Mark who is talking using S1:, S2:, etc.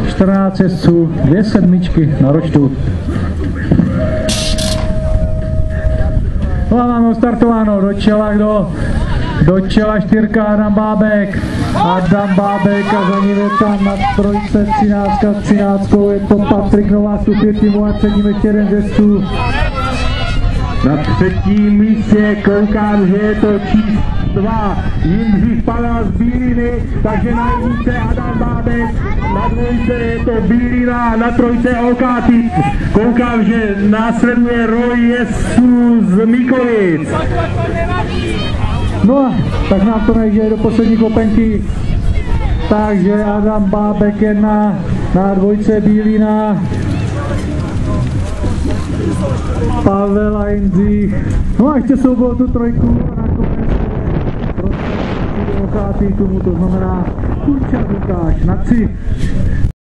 S1: 14 jezdců, 2 sedmičky na roštu. No a máme startováno, do čela kdo? Do čela 4 Adam Bábek. Adam Bábek a za ním je tam na trojce 13, je to Patrik Novák, tu 5 týmu a před ním ještě jeden z jezdců.
S2: Na třetím místě koukám, že je to číslo 2 Jindřich Pavel z Bíliny, takže na jedničce Adam Bábek, na dvojce je to Bílina, na trojce Okátý. Koukám, že následuje Roy jezdců z Míkovic.
S1: No a tak nám to nejde do poslední klopenky. Takže Adam Bábek je na dvojce Bílina. Pavel a Jindřich. No a ještě soubou tu trojku a nakonec Okátý tomu, to znamená Kuča Lukáš na 3.